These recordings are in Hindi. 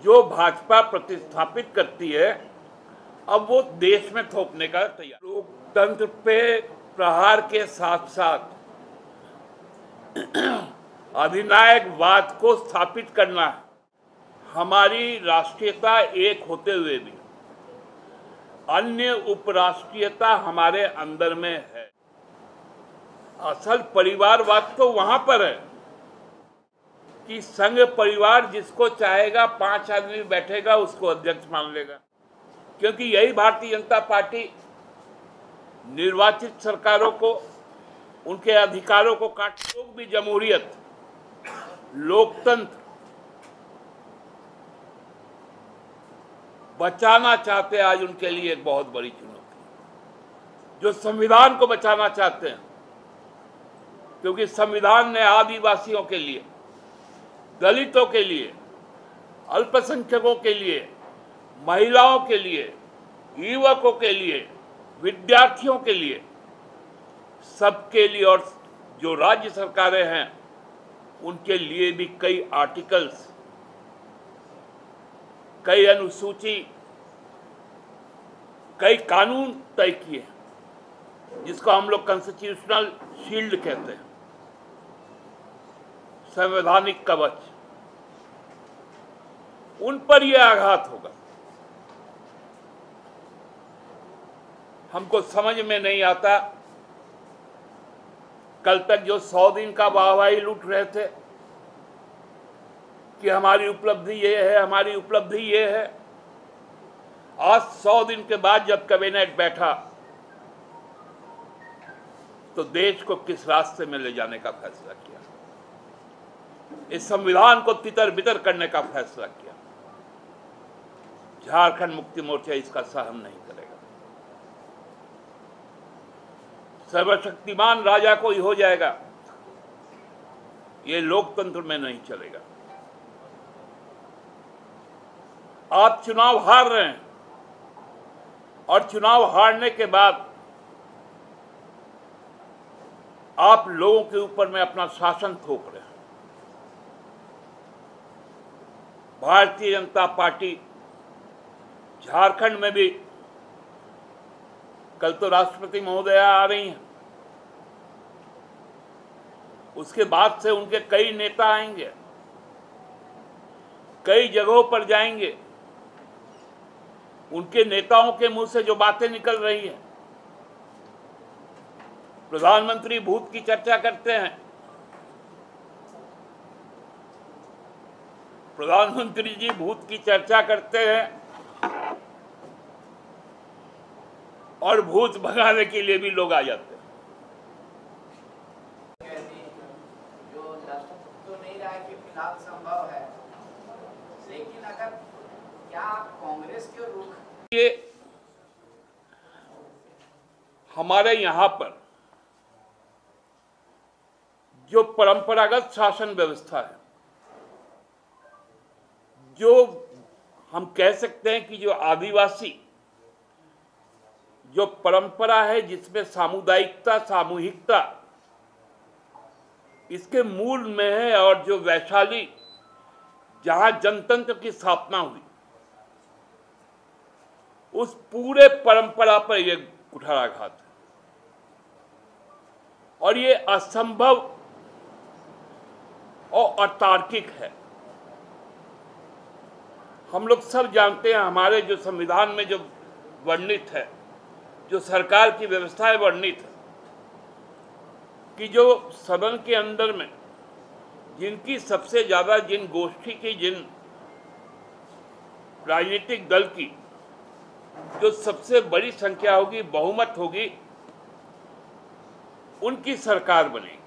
जो भाजपा प्रतिस्थापित करती है अब वो देश में थोपने का तैयार। लोकतंत्र पे प्रहार के साथ साथ अधिनायकवाद को स्थापित करना है। हमारी राष्ट्रीयता एक होते हुए भी अन्य उपराष्ट्रीयता हमारे अंदर में है। असल परिवारवाद तो वहां पर है कि संघ परिवार जिसको चाहेगा 5 आदमी बैठेगा उसको अध्यक्ष मान लेगा, क्योंकि यही भारतीय जनता पार्टी निर्वाचित सरकारों को उनके अधिकारों को काट। लोग भी जमहूरियत, लोकतंत्र बचाना चाहते हैं। आज उनके लिए एक बहुत बड़ी चुनौती, जो संविधान को बचाना चाहते हैं, क्योंकि संविधान ने आदिवासियों के लिए, दलितों के लिए, अल्पसंख्यकों के लिए, महिलाओं के लिए, युवकों के लिए, विद्यार्थियों के लिए, सबके लिए, और जो राज्य सरकारें हैं उनके लिए भी कई आर्टिकल्स, कई अनुसूची, कई कानून तय किए, जिसको हम लोग कॉन्स्टिट्यूशनल शील्ड कहते हैं, संवैधानिक कवच। उन पर यह आघात होगा। हमको समझ में नहीं आता, कल तक जो 100 दिन का वाहवाही लूट रहे थे कि हमारी उपलब्धि ये है, हमारी उपलब्धि ये है, आज 100 दिन के बाद जब कैबिनेट बैठा तो देश को किस रास्ते में ले जाने का फैसला किया, इस संविधान को तितर बितर करने का फैसला किया। झारखंड मुक्ति मोर्चा इसका सहन नहीं करेगा। सर्वशक्तिमान राजा कोई हो जाएगा, ये लोकतंत्र में नहीं चलेगा। आप चुनाव हार रहे हैं और चुनाव हारने के बाद आप लोगों के ऊपर में अपना शासन थोप रहे हैं। भारतीय जनता पार्टी झारखंड में भी, कल तो राष्ट्रपति महोदया आ रही हैं, उसके बाद से उनके कई नेता आएंगे, कई जगहों पर जाएंगे। उनके नेताओं के मुंह से जो बातें निकल रही हैं, प्रधानमंत्री भूत की चर्चा करते हैं, प्रधानमंत्री जी भूत की चर्चा करते हैं और भूत भगाने के लिए भी लोग आ जाते हैं। जो राष्ट्रपति तो नहीं रहा है कि फिलहाल संभव है, लेकिन अगर क्या कांग्रेस के रुख, ये हमारे यहाँ पर जो परंपरागत शासन व्यवस्था है, जो हम कह सकते हैं कि जो आदिवासी जो परंपरा है, जिसमें सामुदायिकता, सामूहिकता इसके मूल में है, और जो वैशाली जहां जनतंत्र की स्थापना हुई, उस पूरे परंपरा पर यह कुठाराघात है। और ये असंभव और अतार्किक है। हम लोग सब जानते हैं, हमारे जो संविधान में जो वर्णित है, जो सरकार की व्यवस्थाएं वर्णित है, कि जो सदन के अंदर में जिनकी सबसे ज्यादा, जिन गोष्ठी की, जिन राजनीतिक दल की जो सबसे बड़ी संख्या होगी, बहुमत होगी, उनकी सरकार बनेगी,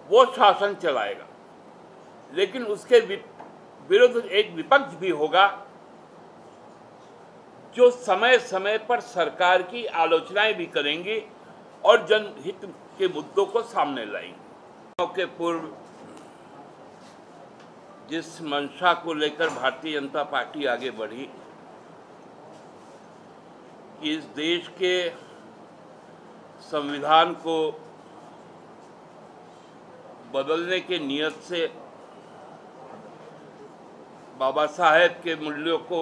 वो शासन चलाएगा। लेकिन उसके विरुद्ध एक विपक्ष भी होगा जो समय समय पर सरकार की आलोचनाएं भी करेंगी और जनहित के मुद्दों को सामने लाएंगे। के पूर्व जिस मंशा को लेकर भारतीय जनता पार्टी आगे बढ़ी कि इस देश के संविधान को बदलने के नियत से बाबा साहेब के मूल्यों को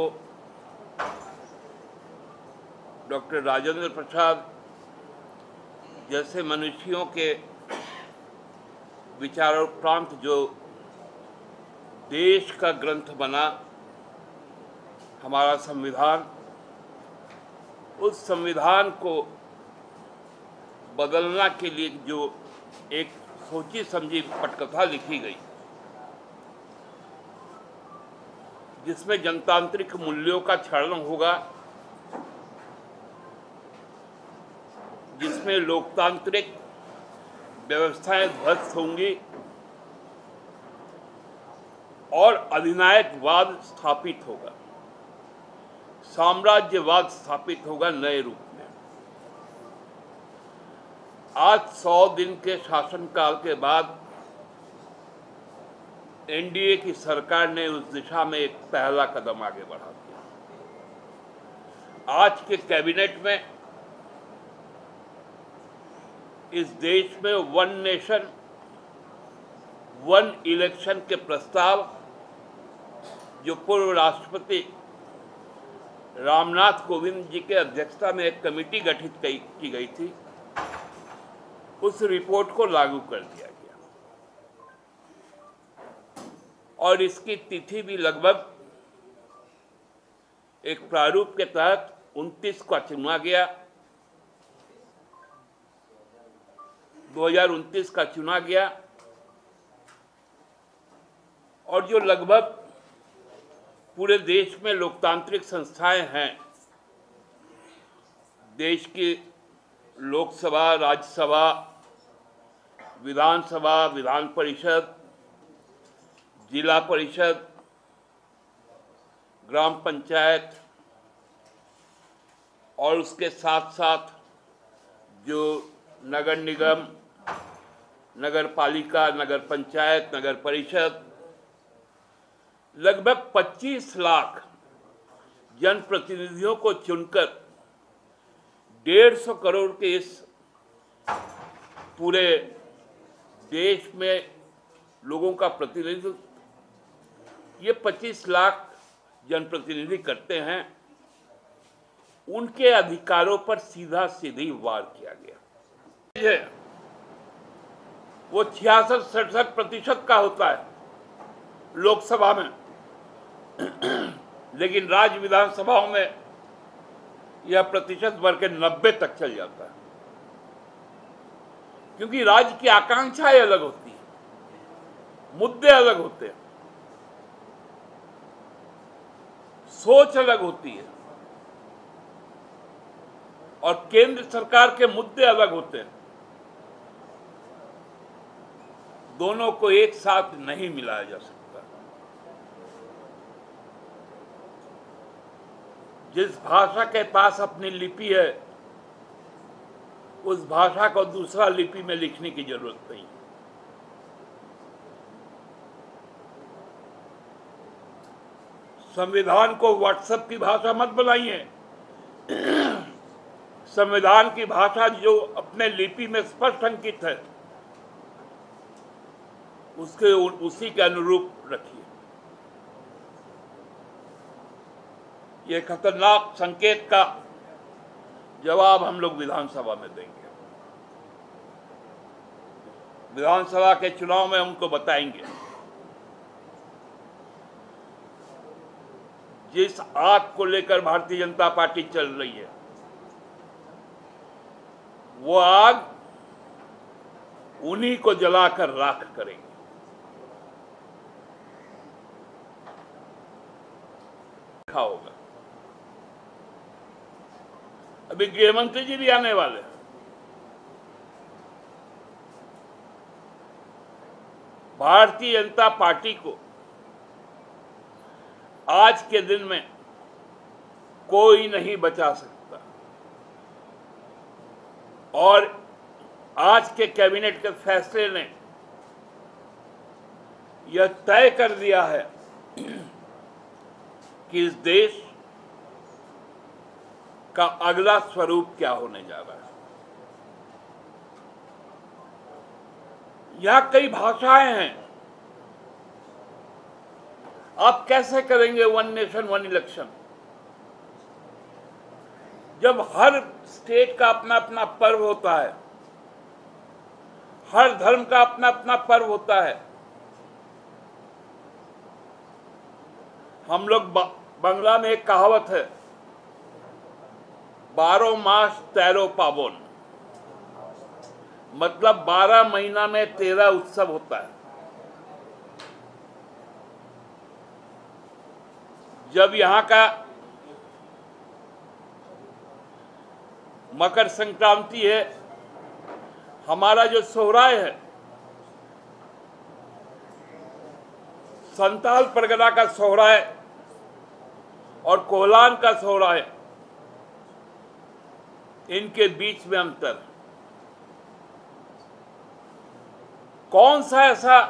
डॉक्टर राजेंद्र प्रसाद जैसे मनुष्यों के विचारोपरांत जो देश का ग्रंथ बना हमारा संविधान, उस संविधान को बदलना के लिए जो एक सोची समझी पटकथा लिखी गई, जिसमें जनतांत्रिक मूल्यों का क्षरण होगा, जिसमें लोकतांत्रिक व्यवस्थाएं ध्वस्त होंगी और अधिनायकवाद स्थापित होगा, साम्राज्यवाद स्थापित होगा नए रूप में। आज 100 दिन के शासनकाल के बाद एनडीए की सरकार ने उस दिशा में एक पहला कदम आगे बढ़ा दिया। आज के कैबिनेट में इस देश में 1 नेशन 1 इलेक्शन के प्रस्ताव जो पूर्व राष्ट्रपति रामनाथ कोविंद जी के अध्यक्षता में एक कमेटी गठित की गई थी, उस रिपोर्ट को लागू कर दिया गया और इसकी तिथि भी लगभग एक प्रारूप के तहत 29 का चुना गया, 2029 का चुना गया और जो लगभग पूरे देश में लोकतांत्रिक संस्थाएं हैं, देश की लोकसभा, राज्यसभा, विधानसभा, विधान परिषद, जिला परिषद, ग्राम पंचायत और उसके साथ साथ जो नगर निगम, नगर पालिका, नगर पंचायत, नगर परिषद, लगभग 25 लाख जनप्रतिनिधियों को चुनकर 150 करोड़ के इस पूरे देश में लोगों का प्रतिनिधित्व ये 25 लाख जनप्रतिनिधि करते हैं, उनके अधिकारों पर सीधा सीधी वार किया गया। वो 66-67% का होता है लोकसभा में, लेकिन राज्य विधानसभाओं में यह प्रतिशत बढ़ के 90 तक चल जाता है, क्योंकि राज्य की आकांक्षाएं अलग होती है, मुद्दे अलग होते हैं, सोच अलग होती है और केंद्र सरकार के मुद्दे अलग होते हैं। दोनों को एक साथ नहीं मिलाया जा सकता। जिस भाषा के पास अपनी लिपि है, उस भाषा को दूसरा लिपि में लिखने की जरूरत नहीं। संविधान को व्हाट्सएप की भाषा मत बनाइए। संविधान की भाषा जो अपने लिपि में स्पष्ट अंकित है, उसी के अनुरूप रखिए। ये खतरनाक संकेत का जवाब हम लोग विधानसभा में देंगे। विधानसभा के चुनाव में उनको बताएंगे। जिस आग को लेकर भारतीय जनता पार्टी चल रही है, वो आग उन्हीं को जलाकर राख करेंगे। होगा। अभी गृह मंत्री जी भी आने वाले हैं। भारतीय जनता पार्टी को आज के दिन में कोई नहीं बचा सकता और आज के कैबिनेट के फैसले ने यह तय कर दिया है कि इस देश का अगला स्वरूप क्या होने जा रहा है। यहां कई भाषाएं हैं। आप कैसे करेंगे वन नेशन वन इलेक्शन जब हर स्टेट का अपना अपना पर्व होता है, हर धर्म का अपना अपना पर्व होता है। हम लोग बांग्ला में एक कहावत है, 12 मास 13 पावन, मतलब 12 महीना में 13 उत्सव होता है। जब यहाँ का मकर संक्रांति है, हमारा जो सोहराय है, संताल परगना का सोहराय और कोहलान का सोहराय, इनके बीच में अंतर। कौन सा ऐसा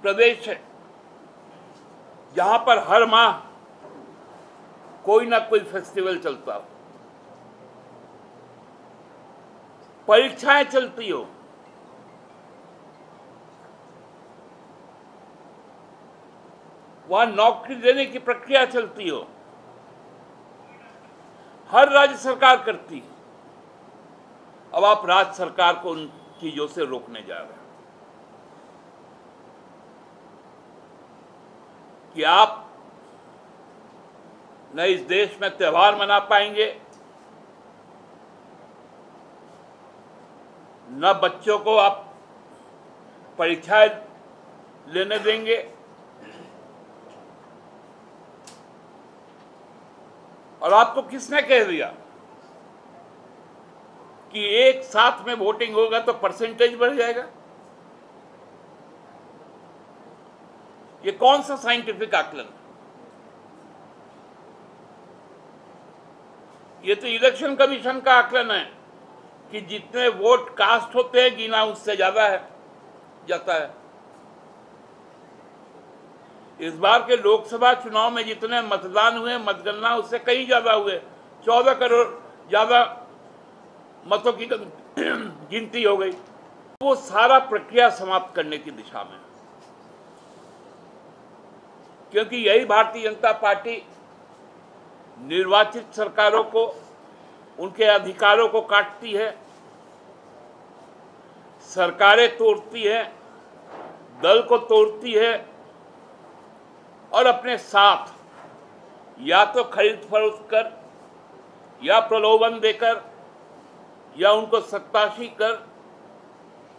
प्रदेश है जहां पर हर माह कोई ना कोई फेस्टिवल चलता हो, परीक्षाएं चलती हो, वहां नौकरी देने की प्रक्रिया चलती हो, हर राज्य सरकार करती है। अब आप राज्य सरकार को उन चीजों से रोकने जा रहे हैं कि आप न इस देश में त्योहार मना पाएंगे, न बच्चों को आप परीक्षाएं लेने देंगे, और आपको किसने कह दिया कि एक साथ में वोटिंग होगा तो परसेंटेज बढ़ जाएगा? ये कौन सा साइंटिफिक आकलन? ये तो इलेक्शन कमीशन का आकलन है कि जितने वोट कास्ट होते हैं गिना उससे ज्यादा है जाता है। इस बार के लोकसभा चुनाव में जितने मतदान हुए, मतगणना उससे कहीं ज्यादा हुए, 14 करोड़ ज्यादा मतों की गिनती हो गई। वो सारा प्रक्रिया समाप्त करने की दिशा में, क्योंकि यही भारतीय जनता पार्टी निर्वाचित सरकारों को, उनके अधिकारों को काटती है, सरकारें तोड़ती है, दल को तोड़ती है, और अपने साथ या तो खरीद फरोख्त कर, या प्रलोभन देकर, या उनको सत्ताशी कर,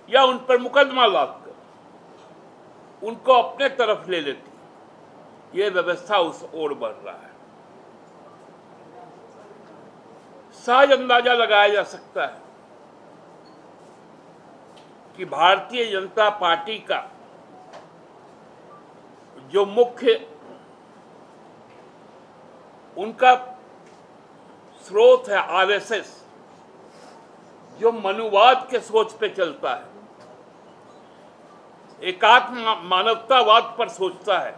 या उन पर मुकदमा लादकर उनको अपने तरफ ले लेती है। ये व्यवस्था उस ओर बढ़ रहा है। सहज अंदाजा लगाया जा सकता है कि भारतीय जनता पार्टी का जो मुख्य उनका स्रोत है आरएसएस, जो मनुवाद के सोच पे चलता है, एकात्म मानवतावाद पर सोचता है,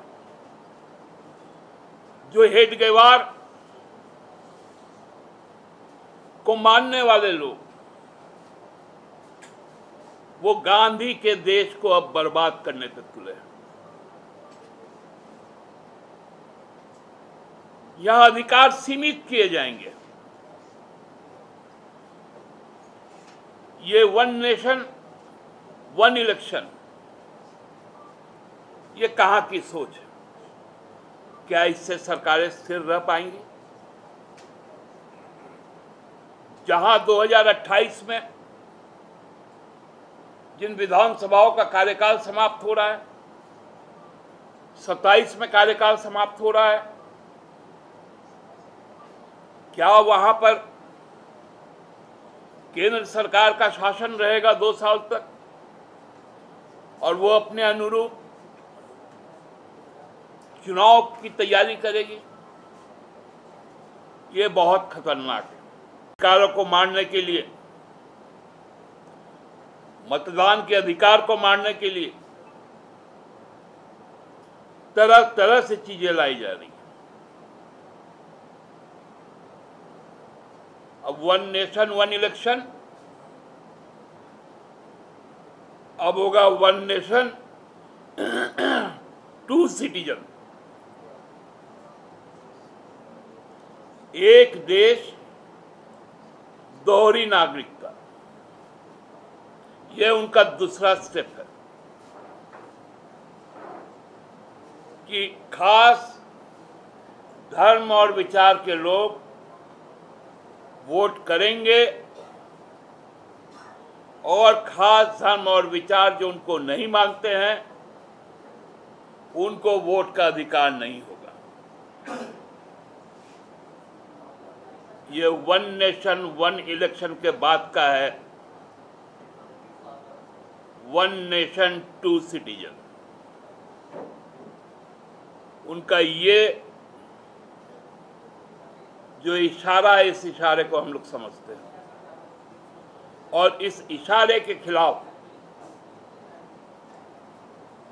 जो हेडगेवार को मानने वाले लोग, वो गांधी के देश को अब बर्बाद करने पे तुले हैं। यह अधिकार सीमित किए जाएंगे। ये वन नेशन वन इलेक्शन, ये कहां की सोच है? क्या इससे सरकारें स्थिर रह पाएंगी? जहां 2028 में जिन विधानसभाओं का कार्यकाल समाप्त हो रहा है, 27 में कार्यकाल समाप्त हो रहा है, क्या वहां पर केंद्र सरकार का शासन रहेगा 2 साल तक, और वो अपने अनुरूप चुनाव की तैयारी करेगी? ये बहुत खतरनाक है। अधिकारों को मारने के लिए, मतदान के अधिकार को मारने के लिए तरह तरह से चीजें लाई जा रही हैं। अब वन नेशन वन इलेक्शन, अब होगा वन नेशन टू सिटीजन। एक देश दोहरी नागरिकता, यह उनका दूसरा स्टेप है कि खास धर्म और विचार के लोग वोट करेंगे और खास धर्म और विचार जो उनको नहीं मानते हैं उनको वोट का अधिकार नहीं होगा। ये वन नेशन वन इलेक्शन के बाद का है, वन नेशन टू सिटीजन। उनका ये जो इशारा है, इस इशारे को हम लोग समझते हैं और इस इशारे के खिलाफ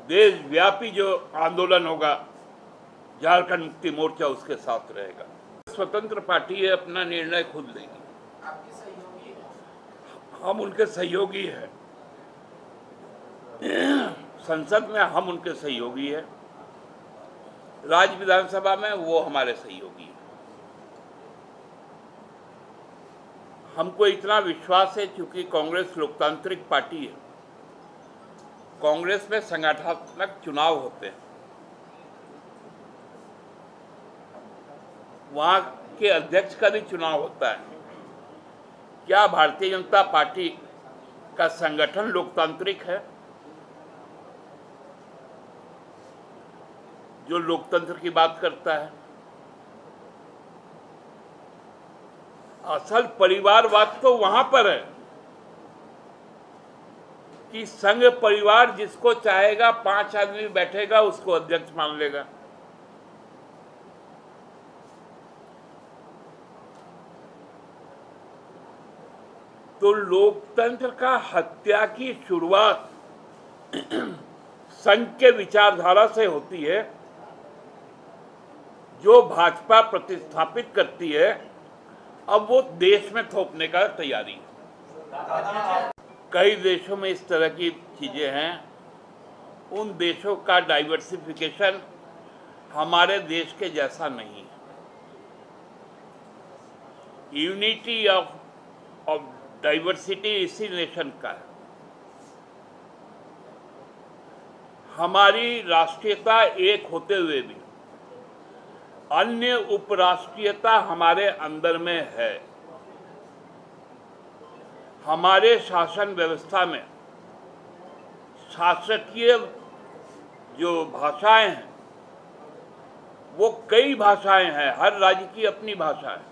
देशव्यापी जो आंदोलन होगा, झारखंड मुक्ति मोर्चा उसके साथ रहेगा। स्वतंत्र पार्टी है, अपना निर्णय खुद लेगी। आपके सहयोगी हैं? हम उनके सहयोगी हैं, संसद में हम उनके सहयोगी हैं, राज्य विधानसभा में वो हमारे सहयोगी हैं। हमको इतना विश्वास है, क्योंकि कांग्रेस लोकतांत्रिक पार्टी है, कांग्रेस में संगठनात्मक चुनाव होते हैं, वहाँ के अध्यक्ष का भी चुनाव होता है। क्या भारतीय जनता पार्टी का संगठन लोकतांत्रिक है? जो लोकतंत्र की बात करता है? असल परिवारवाद तो वहां पर है कि संघ परिवार जिसको चाहेगा 5 आदमी बैठेगा उसको अध्यक्ष मान लेगा। तो लोकतंत्र का हत्या की शुरुआत संघ के विचारधारा से होती है, जो भाजपा प्रतिस्थापित करती है, अब वो देश में थोपने का तैयारी है। कई देशों में इस तरह की चीजें हैं, उन देशों का डाइवर्सिफिकेशन हमारे देश के जैसा नहीं है। यूनिटी ऑफ डाइवर्सिटी इसी नेशन का है। हमारी राष्ट्रीयता एक होते हुए भी अन्य उपराष्ट्रीयता हमारे अंदर में है। हमारे शासन व्यवस्था में शासकीय जो भाषाएं हैं वो कई भाषाएं हैं, हर राज्य की अपनी भाषा है,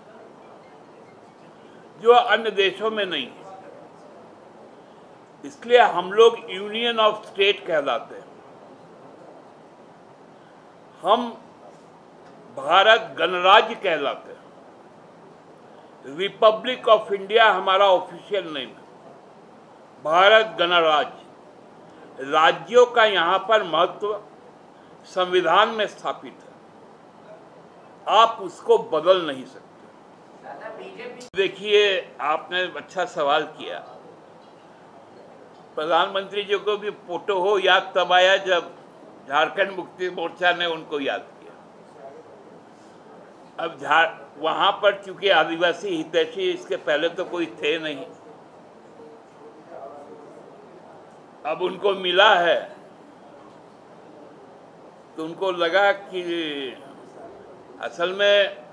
जो अन्य देशों में नहीं है। इसलिए हम लोग यूनियन ऑफ स्टेट कहलाते हैं। हम भारत गणराज्य कहलाते हैं। रिपब्लिक ऑफ इंडिया हमारा ऑफिशियल नेम है, भारत गणराज्य। राज्यों का यहाँ पर महत्व संविधान में स्थापित है, आप उसको बदल नहीं सकते। देखिए, आपने अच्छा सवाल किया। प्रधानमंत्री जी को भी फोटो हो याद तब आया जब झारखंड मुक्ति मोर्चा ने उनको याद किया। अब वहां पर चूंकि आदिवासी हितैषी इसके पहले तो कोई थे नहीं, अब उनको मिला है तो उनको लगा कि असल में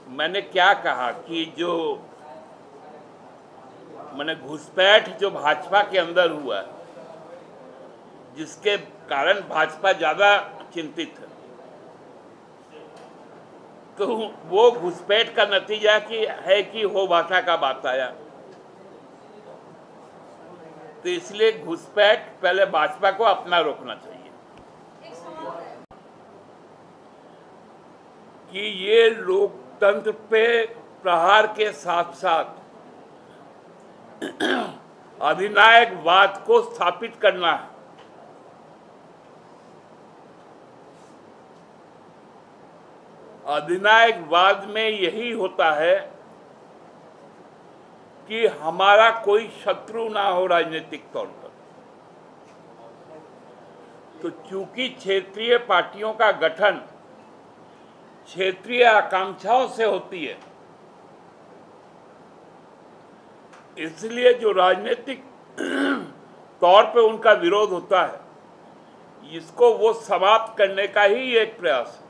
मैंने क्या कहा कि जो मैंने घुसपैठ जो भाजपा के अंदर हुआ है, जिसके कारण भाजपा ज्यादा चिंतित है, तो वो घुसपैठ का नतीजा है कि हो भाषा का बात आया। तो इसलिए घुसपैठ पहले भाजपा को अपना रोकना चाहिए कि ये लोकतंत्र पे प्रहार के साथ साथ अधिनायकवाद को स्थापित करना है। अधिनायकवाद में यही होता है कि हमारा कोई शत्रु ना हो राजनीतिक तौर पर। तो चूंकि क्षेत्रीय पार्टियों का गठन क्षेत्रीय आकांक्षाओं से होती है। इसलिए जो राजनीतिक तौर पे उनका विरोध होता है, इसको वो समाप्त करने का ही एक प्रयास है।